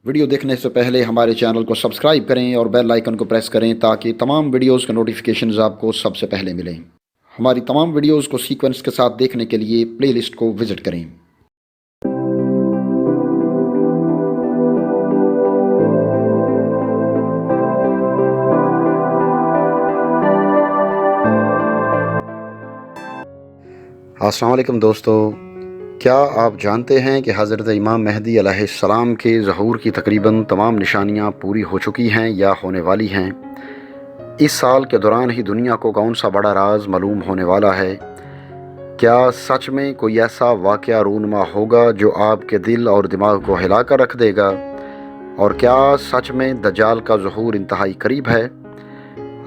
Video دیکھنے سے پہلے ہمارے چینل کو سبسکرائب کریں اور بیل آئیکن کو پریس کریں تاکہ تمام ویڈیوز کے نوٹیفیکیشنز آپ کو سب سے پہلے ملیں۔ ہماری تمام ویڈیوز کو سیکوینس کے ساتھ دیکھنے کے لیے پلے لسٹ کو وزٹ کریں۔ السلام علیکم دوستو، کیا آپ جانتے ہیں کہ حضرت امام مہدی علیہ السلام کے ظہور کی تقریباً تمام نشانیاں پوری ہو چکی ہیں یا ہونے والی ہیں؟ اس سال کے دوران ہی دنیا کو کون سا بڑا راز معلوم ہونے والا ہے؟ کیا سچ میں کوئی ایسا واقعہ رونما ہوگا جو آپ کے دل اور دماغ کو ہلا کر رکھ دے گا؟ اور کیا سچ میں دجال کا ظہور انتہائی قریب ہے؟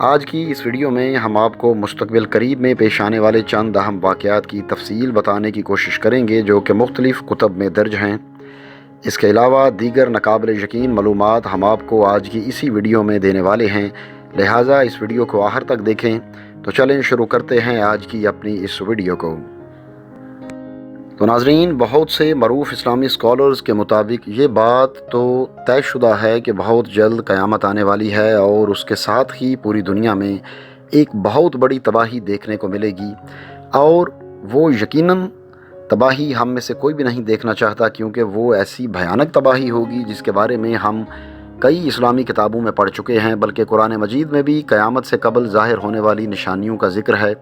آج کی اس ویڈیو میں ہم آپ کو مستقبل قریب میں پیش آنے والے چند اہم واقعات کی تفصیل بتانے کی کوشش کریں گے جو کہ مختلف کتب میں درج ہیں۔ اس کے علاوہ دیگر ناقابل یقین معلومات ہم آپ کو آج کی اسی ویڈیو میں دینے والے ہیں، لہٰذا اس ویڈیو کو آخر تک دیکھیں۔ تو چلیں شروع کرتے ہیں آج کی اپنی اس ویڈیو کو۔ تو ناظرین، بہت سے معروف اسلامی اسکالرز کے مطابق یہ بات تو طے شدہ ہے کہ بہت جلد قیامت آنے والی ہے اور اس کے ساتھ ہی پوری دنیا میں ایک بہت بڑی تباہی دیکھنے کو ملے گی، اور وہ یقیناً تباہی ہم میں سے کوئی بھی نہیں دیکھنا چاہتا، کیونکہ وہ ایسی بھیانک تباہی ہوگی جس کے بارے میں ہم کئی اسلامی کتابوں میں پڑھ چکے ہیں، بلکہ قرآن مجید میں بھی قیامت سے قبل ظاہر ہونے والی نشانیوں کا ذکر ہے۔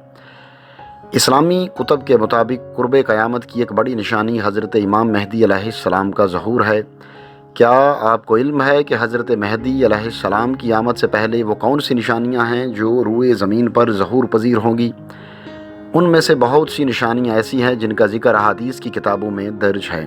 اسلامی کتب کے مطابق قرب قیامت کی ایک بڑی نشانی حضرت امام مہدی علیہ السلام کا ظہور ہے۔ کیا آپ کو علم ہے کہ حضرت مہدی علیہ السلام کی آمد سے پہلے وہ کون سی نشانیاں ہیں جو روئے زمین پر ظہور پذیر ہوں گی؟ ان میں سے بہت سی نشانیاں ایسی ہیں جن کا ذکر احادیث کی کتابوں میں درج ہے۔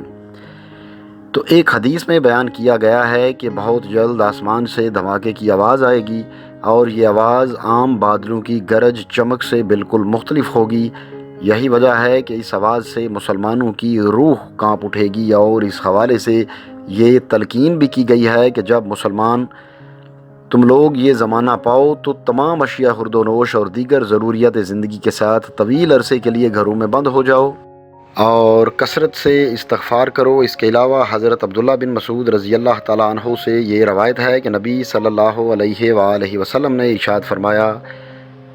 تو ایک حدیث میں بیان کیا گیا ہے کہ بہت جلد آسمان سے دھماکے کی آواز آئے گی، اور یہ آواز عام بادلوں کی گرج چمک سے بالکل مختلف ہوگی۔ یہی وجہ ہے کہ اس آواز سے مسلمانوں کی روح کانپ اٹھے گی، اور اس حوالے سے یہ تلقین بھی کی گئی ہے کہ جب مسلمان تم لوگ یہ زمانہ پاؤ تو تمام اشیاء خورد و نوش اور دیگر ضروریات زندگی کے ساتھ طویل عرصے کے لیے گھروں میں بند ہو جاؤ اور کثرت سے استغفار کرو۔ اس کے علاوہ حضرت عبداللہ بن مسعود رضی اللہ تعالیٰ عنہ سے یہ روایت ہے کہ نبی صلی اللہ علیہ وآلہ وسلم نے ارشاد فرمایا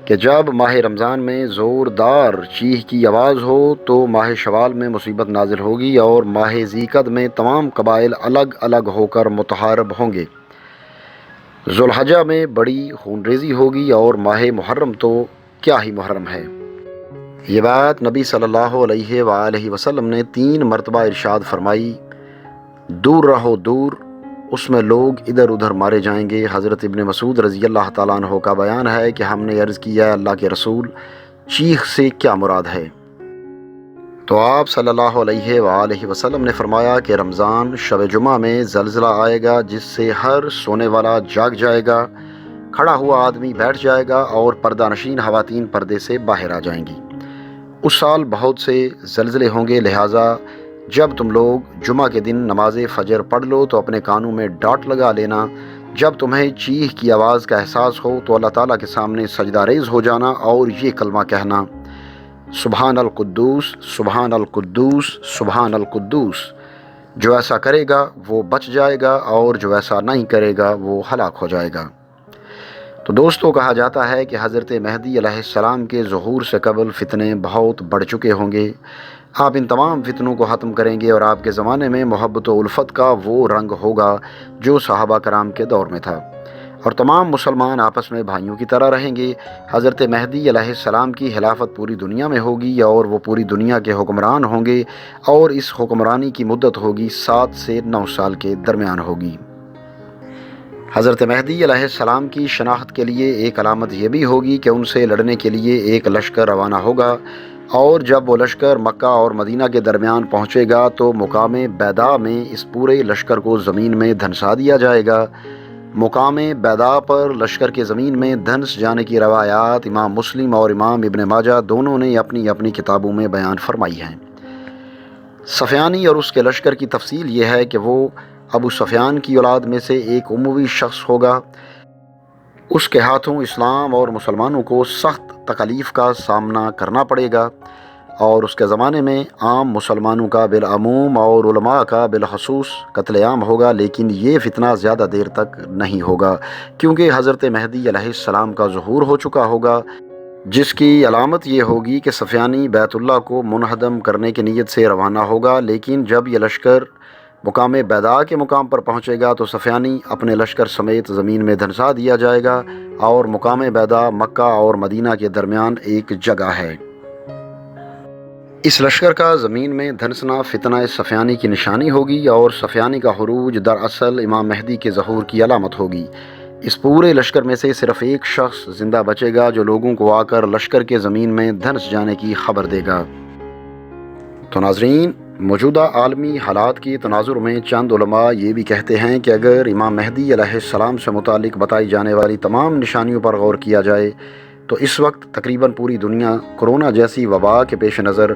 کہ جب ماہ رمضان میں زوردار چیخ کی آواز ہو تو ماہ شوال میں مصیبت نازل ہوگی، اور ماہ ذیقعد میں تمام قبائل الگ الگ ہو کر متحارب ہوں گے۔ ذوالحجہ میں بڑی خونریزی ہوگی، اور ماہ محرم تو کیا ہی محرم ہے۔ یہ بات نبی صلی اللہ علیہ وآلہ وسلم نے 3 مرتبہ ارشاد فرمائی۔ دور رہو دور، اس میں لوگ ادھر ادھر مارے جائیں گے۔ حضرت ابن مسعود رضی اللہ تعالیٰ عنہ کا بیان ہے کہ ہم نے عرض کیا، اللہ کے رسول، چیخ سے کیا مراد ہے؟ تو آپ صلی اللہ علیہ وآلہ وسلم نے فرمایا کہ رمضان شب جمعہ میں زلزلہ آئے گا جس سے ہر سونے والا جاگ جائے گا، کھڑا ہوا آدمی بیٹھ جائے گا، اور پردہ نشین خواتین پردے سے باہر آ جائیں گی۔ اس سال بہت سے زلزلے ہوں گے، لہٰذا جب تم لوگ جمعہ کے دن نماز فجر پڑھ لو تو اپنے کانوں میں ڈاٹ لگا لینا۔ جب تمہیں چیخ کی آواز کا احساس ہو تو اللہ تعالیٰ کے سامنے سجدہ ریز ہو جانا اور یہ کلمہ کہنا، سبحان القدوس سبحان القدوس سبحان القدوس۔ جو ایسا کرے گا وہ بچ جائے گا، اور جو ایسا نہیں کرے گا وہ ہلاک ہو جائے گا۔ تو دوستو، کہا جاتا ہے کہ حضرت مہدی علیہ السلام کے ظہور سے قبل فتنے بہت بڑھ چکے ہوں گے۔ آپ ان تمام فتنوں کو ختم کریں گے، اور آپ کے زمانے میں محبت و الفت کا وہ رنگ ہوگا جو صحابہ کرام کے دور میں تھا، اور تمام مسلمان آپس میں بھائیوں کی طرح رہیں گے۔ حضرت مہدی علیہ السلام کی خلافت پوری دنیا میں ہوگی، اور وہ پوری دنیا کے حکمران ہوں گے، اور اس حکمرانی کی مدت ہوگی 7 سے 9 سال کے درمیان ہوگی۔ حضرت مہدی علیہ السلام کی شناخت کے لیے ایک علامت یہ بھی ہوگی کہ ان سے لڑنے کے لیے ایک لشکر روانہ ہوگا، اور جب وہ لشکر مکہ اور مدینہ کے درمیان پہنچے گا تو مقام بیضاء میں اس پورے لشکر کو زمین میں دھنسا دیا جائے گا۔ مقام بیضاء پر لشکر کے زمین میں دھنس جانے کی روایات امام مسلم اور امام ابن ماجہ دونوں نے اپنی اپنی کتابوں میں بیان فرمائی ہیں۔ سفیانی اور اس کے لشکر کی تفصیل یہ ہے کہ وہ ابو سفیان کی اولاد میں سے ایک اموی شخص ہوگا۔ اس کے ہاتھوں اسلام اور مسلمانوں کو سخت تکالیف کا سامنا کرنا پڑے گا، اور اس کے زمانے میں عام مسلمانوں کا بالعموم اور علماء کا بالخصوص قتل عام ہوگا، لیکن یہ فتنہ زیادہ دیر تک نہیں ہوگا، کیونکہ حضرت مہدی علیہ السلام کا ظہور ہو چکا ہوگا، جس کی علامت یہ ہوگی کہ صفیانی بیت اللہ کو منہدم کرنے کی نیت سے روانہ ہوگا۔ لیکن جب یہ لشکر مقام بیضاء کے مقام پر پہنچے گا تو صفیانی اپنے لشکر سمیت زمین میں دھنسا دیا جائے گا، اور مقام بیضاء مکہ اور مدینہ کے درمیان ایک جگہ ہے۔ اس لشکر کا زمین میں دھنسنا فتنہ صفیانی کی نشانی ہوگی، اور صفیانی کا خروج دراصل امام مہدی کے ظہور کی علامت ہوگی۔ اس پورے لشکر میں سے صرف ایک شخص زندہ بچے گا جو لوگوں کو آ کر لشکر کے زمین میں دھنس جانے کی خبر دے گا۔ تو ناظرین، موجودہ عالمی حالات کے تناظر میں چند علماء یہ بھی کہتے ہیں کہ اگر امام مہدی علیہ السلام سے متعلق بتائی جانے والی تمام نشانیوں پر غور کیا جائے تو اس وقت تقریباً پوری دنیا کورونا جیسی وبا کے پیش نظر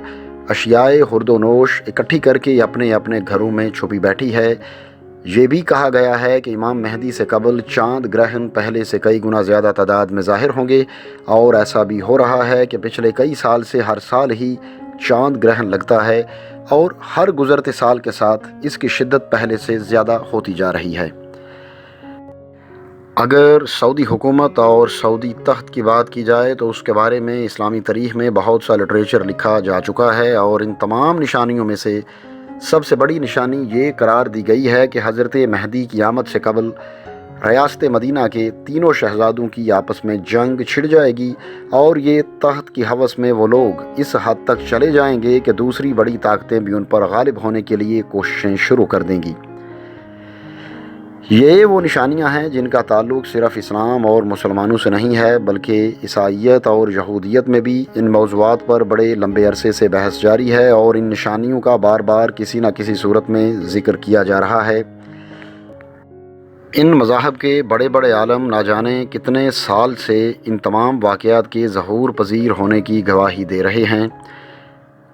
اشیاء خرد و نوش اکٹھی کر کے اپنے اپنے گھروں میں چھپی بیٹھی ہے۔ یہ بھی کہا گیا ہے کہ امام مہدی سے قبل چاند گرہن پہلے سے کئی گنا زیادہ تعداد میں ظاہر ہوں گے، اور ایسا بھی ہو رہا ہے کہ پچھلے کئی سال سے ہر سال ہی چاند گرہن لگتا ہے، اور ہر گزرتے سال کے ساتھ اس کی شدت پہلے سے زیادہ ہوتی جا رہی ہے۔ اگر سعودی حکومت اور سعودی تخت کی بات کی جائے تو اس کے بارے میں اسلامی تاریخ میں بہت سا لٹریچر لکھا جا چکا ہے، اور ان تمام نشانیوں میں سے سب سے بڑی نشانی یہ قرار دی گئی ہے کہ حضرت مہدی کی آمد سے قبل ریاست مدینہ کے تینوں شہزادوں کی آپس میں جنگ چھڑ جائے گی، اور یہ تحت کی ہوس میں وہ لوگ اس حد تک چلے جائیں گے کہ دوسری بڑی طاقتیں بھی ان پر غالب ہونے کے لیے کوششیں شروع کر دیں گی۔ یہ وہ نشانیاں ہیں جن کا تعلق صرف اسلام اور مسلمانوں سے نہیں ہے، بلکہ عیسائیت اور یہودیت میں بھی ان موضوعات پر بڑے لمبے عرصے سے بحث جاری ہے، اور ان نشانیوں کا بار بار کسی نہ کسی صورت میں ذکر کیا جا رہا ہے۔ ان مذاہب کے بڑے بڑے عالم نہ جانے کتنے سال سے ان تمام واقعات کے ظہور پذیر ہونے کی گواہی دے رہے ہیں۔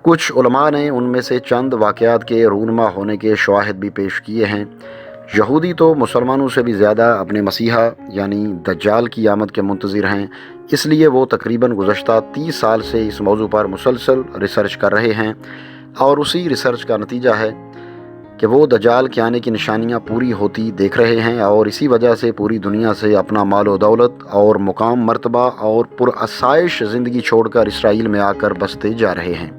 کچھ علماء نے ان میں سے چند واقعات کے رونما ہونے کے شواہد بھی پیش کیے ہیں۔ یہودی تو مسلمانوں سے بھی زیادہ اپنے مسیحا یعنی دجال کی آمد کے منتظر ہیں، اس لیے وہ تقریباً گزشتہ 30 سال سے اس موضوع پر مسلسل ریسرچ کر رہے ہیں، اور اسی ریسرچ کا نتیجہ ہے کہ وہ دجال کے آنے کی نشانیاں پوری ہوتی دیکھ رہے ہیں، اور اسی وجہ سے پوری دنیا سے اپنا مال و دولت اور مقام مرتبہ اور پرآسائش زندگی چھوڑ کر اسرائیل میں آ کر بستے جا رہے ہیں۔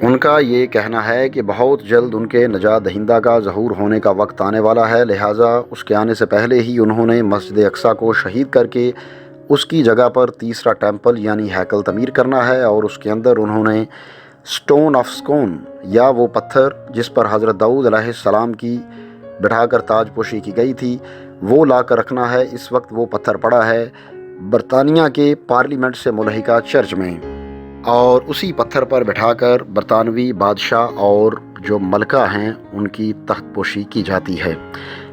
ان کا یہ کہنا ہے کہ بہت جلد ان کے نجات دہندہ کا ظہور ہونے کا وقت آنے والا ہے، لہٰذا اس کے آنے سے پہلے ہی انہوں نے مسجد اقصیٰ کو شہید کر کے اس کی جگہ پر تیسرا ٹیمپل یعنی ہیکل تعمیر کرنا ہے، اور اس کے اندر انہوں نے سٹون آف سکون یا وہ پتھر جس پر حضرت داؤد علیہ السلام کی بٹھا کر تاج پوشی کی گئی تھی وہ لا کر رکھنا ہے۔ اس وقت وہ پتھر پڑا ہے برطانیہ کے پارلیمنٹ سے ملحقہ چرچ میں، اور اسی پتھر پر بٹھا کر برطانوی بادشاہ اور جو ملکہ ہیں ان کی تخت پوشی کی جاتی ہے۔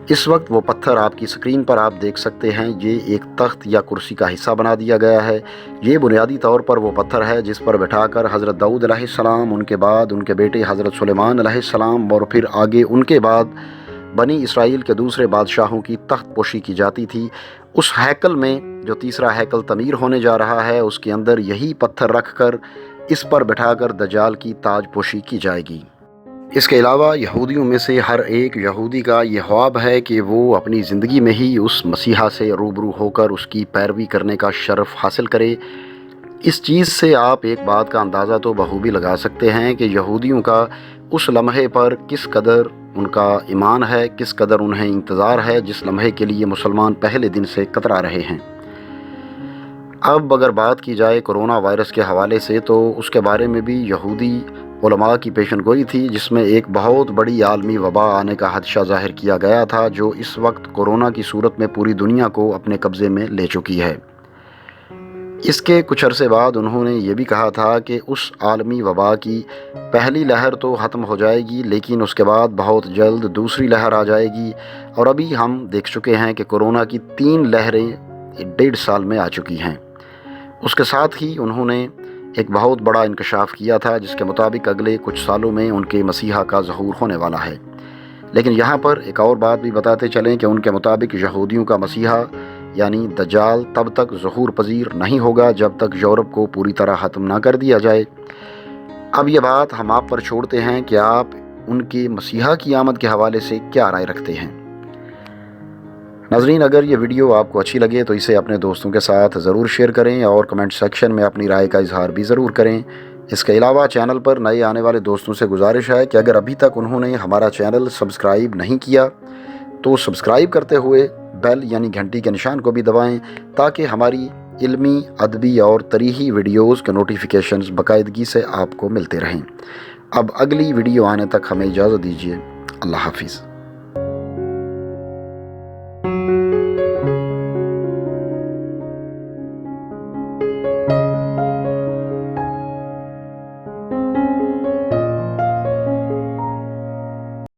اس وقت وہ پتھر آپ کی سکرین پر آپ دیکھ سکتے ہیں، یہ ایک تخت یا کرسی کا حصہ بنا دیا گیا ہے۔ یہ بنیادی طور پر وہ پتھر ہے جس پر بٹھا کر حضرت داؤد علیہ السلام، ان کے بعد ان کے بیٹے حضرت سلیمان علیہ السلام، اور پھر آگے ان کے بعد بنی اسرائیل کے دوسرے بادشاہوں کی تخت پوشی کی جاتی تھی۔ اس ہیکل میں جو تیسرا ہیکل تعمیر ہونے جا رہا ہے اس کے اندر یہی پتھر رکھ کر اس پر بٹھا کر دجال کی تاج پوشی کی جائے گی۔ اس کے علاوہ یہودیوں میں سے ہر ایک یہودی کا یہ خواب ہے کہ وہ اپنی زندگی میں ہی اس مسیحا سے روبرو ہو کر اس کی پیروی کرنے کا شرف حاصل کرے۔ اس چیز سے آپ ایک بات کا اندازہ تو بخوبی لگا سکتے ہیں کہ یہودیوں کا اس لمحے پر کس قدر ان کا ایمان ہے، کس قدر انہیں انتظار ہے، جس لمحے کے لیے مسلمان پہلے دن سے کترا رہے ہیں۔ اب اگر بات کی جائے کرونا وائرس کے حوالے سے تو اس کے بارے میں بھی یہودی علماء کی پیشن گوئی تھی، جس میں ایک بہت بڑی عالمی وبا آنے کا خدشہ ظاہر کیا گیا تھا جو اس وقت کورونا کی صورت میں پوری دنیا کو اپنے قبضے میں لے چکی ہے۔ اس کے کچھ عرصے بعد انہوں نے یہ بھی کہا تھا کہ اس عالمی وبا کی پہلی لہر تو ختم ہو جائے گی، لیکن اس کے بعد بہت جلد دوسری لہر آ جائے گی، اور ابھی ہم دیکھ چکے ہیں کہ کورونا کی 3 لہریں 1.5 سال میں آ چکی ہیں۔ اس کے ساتھ ہی انہوں نے ایک بہت بڑا انکشاف کیا تھا جس کے مطابق اگلے کچھ سالوں میں ان کے مسیحا کا ظہور ہونے والا ہے۔ لیکن یہاں پر ایک اور بات بھی بتاتے چلیں کہ ان کے مطابق یہودیوں کا مسیحا یعنی دجال تب تک ظہور پذیر نہیں ہوگا جب تک یورپ کو پوری طرح ختم نہ کر دیا جائے۔ اب یہ بات ہم آپ پر چھوڑتے ہیں کہ آپ ان کے مسیحا کی آمد کے حوالے سے کیا رائے رکھتے ہیں۔ ناظرین، اگر یہ ویڈیو آپ کو اچھی لگے تو اسے اپنے دوستوں کے ساتھ ضرور شیئر کریں اور کمنٹ سیکشن میں اپنی رائے کا اظہار بھی ضرور کریں۔ اس کے علاوہ چینل پر نئے آنے والے دوستوں سے گزارش ہے کہ اگر ابھی تک انہوں نے ہمارا چینل سبسکرائب نہیں کیا تو سبسکرائب کرتے ہوئے بیل یعنی گھنٹی کے نشان کو بھی دبائیں تاکہ ہماری علمی، ادبی اور تاریخی ویڈیوز کے نوٹیفیکیشنز باقاعدگی سے آپ کو ملتے رہیں۔ اب اگلی ویڈیو آنے تک ہمیں اجازت دیجیے۔ اللہ حافظ۔